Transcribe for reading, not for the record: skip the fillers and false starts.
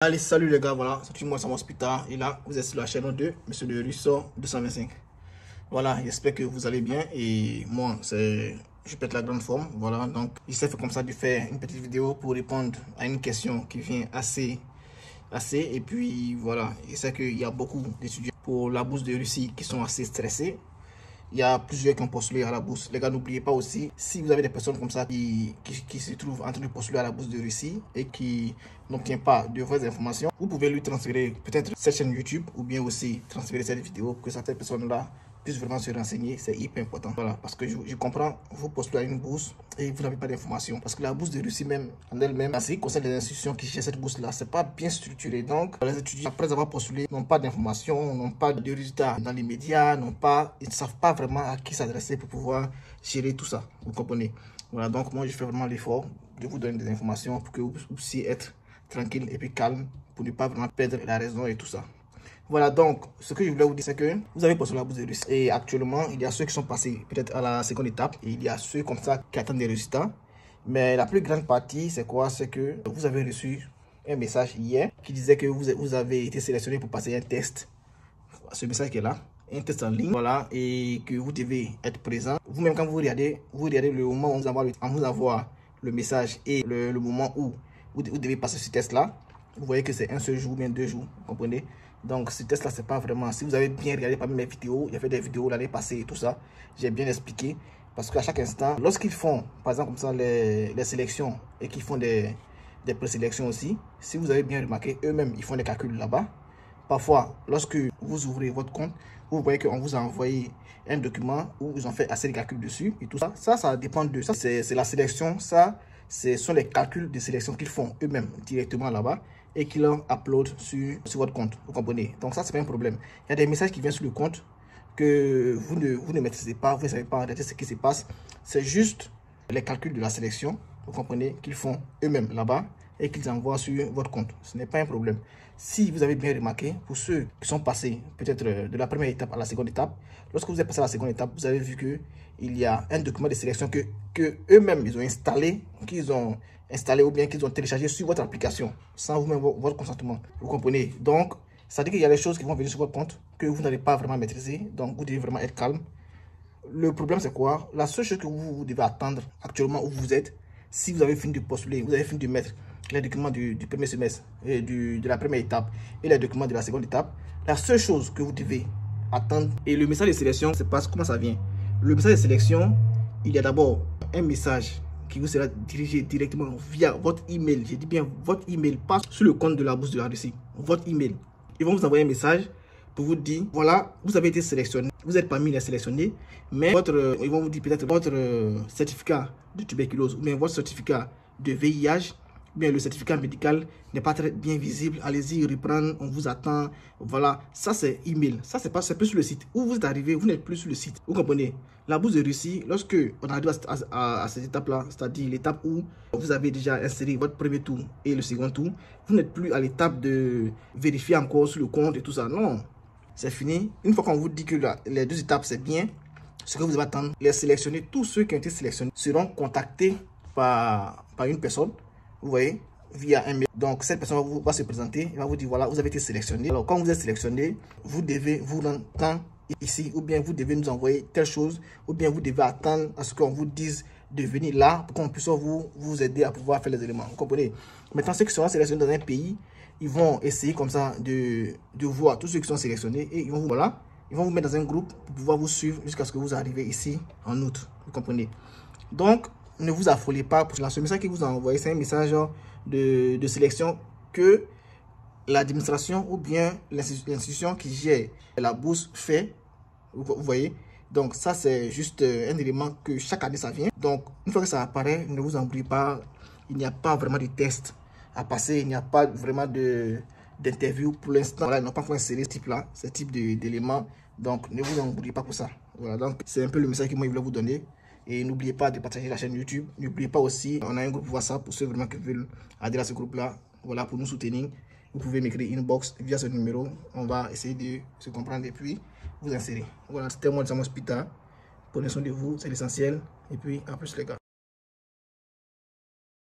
Allez, salut les gars, voilà, c'est moi, Sam Hospital. Et là, vous êtes sur la chaîne de Monsieur le Russo 225. Voilà, j'espère que vous allez bien. Et moi, je pète la grande forme. Voilà, donc, j'essaie comme ça de faire une petite vidéo pour répondre à une question qui vient assez. Et puis, voilà, je sais qu'il y a beaucoup d'étudiants pour la bourse de Russie qui sont assez stressés. Il y a plusieurs qui ont postulé à la bourse. Les gars, n'oubliez pas aussi, si vous avez des personnes comme ça qui se trouvent en train de postuler à la bourse de Russie et qui n'obtiennent pas de vraies informations, vous pouvez lui transférer peut-être cette chaîne YouTube ou bien aussi transférer cette vidéo pour que certaines personnes-là puissent vraiment se renseigner. C'est hyper important. Voilà, parce que je comprends, vous postulez à une bourse et vous n'avez pas d'informations. Parce que la bourse de Russie même, en elle-même, en ce qui concerne les institutions qui gèrent cette bourse-là, c'est pas bien structuré. Donc, les étudiants, après avoir postulé, n'ont pas d'informations, n'ont pas de résultats dans les médias, ils ne savent pas vraiment à qui s'adresser pour pouvoir gérer tout ça. Vous comprenez? Voilà, donc moi, je fais vraiment l'effort de vous donner des informations pour que vous puissiez être tranquille et puis calme pour ne pas vraiment perdre la raison et tout ça. Voilà, donc, ce que je voulais vous dire, c'est que vous avez postulé la bourse de Russie. Et actuellement, il y a ceux qui sont passés peut-être à la seconde étape. Et il y a ceux comme ça qui attendent des résultats. Mais la plus grande partie, c'est quoi? C'est que vous avez reçu un message hier qui disait que vous avez été sélectionné pour passer un test. Ce message qui est là, un test en ligne. Voilà, et que vous devez être présent. Vous-même, quand vous regardez le moment où on vous envoie le message et le moment où vous devez passer ce test-là. Vous voyez que c'est un seul jour, bien 2 jours, vous comprenez? Donc ce test là, c'est pas vraiment, si vous avez bien regardé parmi mes vidéos, il y a fait des vidéos l'année passée et tout ça, j'ai bien expliqué, parce qu'à chaque instant, lorsqu'ils font par exemple comme ça les sélections et qu'ils font des présélections aussi, si vous avez bien remarqué, eux-mêmes ils font des calculs là-bas. Parfois, lorsque vous ouvrez votre compte, vous voyez qu'on vous a envoyé un document où ils ont fait assez de calculs dessus et tout ça. Ça dépend de ça, c'est la sélection, ça ce sont les calculs de sélection qu'ils font eux-mêmes directement là-bas et qu'ils uploadent sur votre compte, vous comprenez? Donc ça, c'est pas un problème. Il y a des messages qui viennent sur le compte que vous ne maîtrisez pas, vous ne savez pas en réalité ce qui se passe. C'est juste les calculs de la sélection, vous comprenez, qu'ils font eux-mêmes là-bas et qu'ils envoient sur votre compte. Ce n'est pas un problème. Si vous avez bien remarqué, pour ceux qui sont passés peut-être de la première étape à la seconde étape, lorsque vous êtes passé à la seconde étape, vous avez vu qu'il y a un document de sélection que eux-mêmes ils ont installé, ou bien qu'ils ont téléchargé sur votre application, sans vous-même votre consentement. Vous comprenez? Donc, ça dit qu'il y a des choses qui vont venir sur votre compte que vous n'allez pas vraiment maîtriser, donc vous devez vraiment être calme. Le problème, c'est quoi? La seule chose que vous devez attendre actuellement où vous êtes, si vous avez fini de postuler, vous avez fini de mettre les documents du premier semestre, et de la première étape et les documents de la seconde étape, la seule chose que vous devez attendre, et le message de sélection, c'est pas comment ça vient. Le message de sélection, il y a d'abord un message qui vous sera dirigé directement via votre email. Je dis bien votre email, pas sur le compte de la bourse de la Russie. Votre email. Ils vont vous envoyer un message pour vous dire, voilà, vous avez été sélectionné. Vous êtes parmi les sélectionnés, mais ils vont vous dire peut-être votre certificat de tuberculose ou bien votre certificat de VIH, bien le certificat médical n'est pas très bien visible. Allez-y reprendre, on vous attend. Voilà, ça c'est email. Ça c'est plus sur le site. Où vous êtes arrivé, vous n'êtes plus sur le site. Vous comprenez? La bourse de Russie, lorsque on arrive à cette étape-là, c'est-à-dire l'étape où vous avez déjà inséré votre premier tour et le second tour, vous n'êtes plus à l'étape de vérifier encore sur le compte et tout ça. Non, c'est fini. Une fois qu'on vous dit que les 2 étapes c'est bien, ce que vous devez attendre, les sélectionnés, tous ceux qui ont été sélectionnés seront contactés par une personne. Vous voyez, via un mail. Donc, cette personne va se présenter, elle va vous dire, voilà, vous avez été sélectionné. Alors, quand vous êtes sélectionné, vous devez vous rendre ici, ou bien vous devez nous envoyer telle chose, ou bien vous devez attendre à ce qu'on vous dise de venir là, pour qu'on puisse vous aider à pouvoir faire les éléments. Vous comprenez? Maintenant, ceux qui seront sélectionnés dans un pays, ils vont essayer comme ça de voir tous ceux qui sont sélectionnés, et ils vont vous mettre dans un groupe pour pouvoir vous suivre jusqu'à ce que vous arrivez ici en août. Vous comprenez? Donc, ne vous affolez pas. Pour ce message qu'il vous a envoyé, c'est un message de sélection que l'administration ou bien l'institution qui gère la bourse fait. Vous voyez? Donc ça, c'est juste un élément que chaque année ça vient. Donc une fois que ça apparaît, ne vous embrouillez pas. Il n'y a pas vraiment de test à passer. Il n'y a pas vraiment d'interview pour l'instant. Voilà, ils n'ont pas encore inséré ce type d'éléments. Donc ne vous embrouillez pas pour ça. Voilà, donc c'est un peu le message que moi je voulais vous donner. Et n'oubliez pas de partager la chaîne YouTube. N'oubliez pas aussi, on a un groupe WhatsApp pour ceux vraiment qui veulent adhérer à ce groupe-là. Voilà, pour nous soutenir. Vous pouvez m'écrire inbox via ce numéro. On va essayer de se comprendre et puis vous insérer. Voilà, c'était moi de Sam Hospital. Prenez soin de vous, c'est l'essentiel. Et puis, à plus les gars.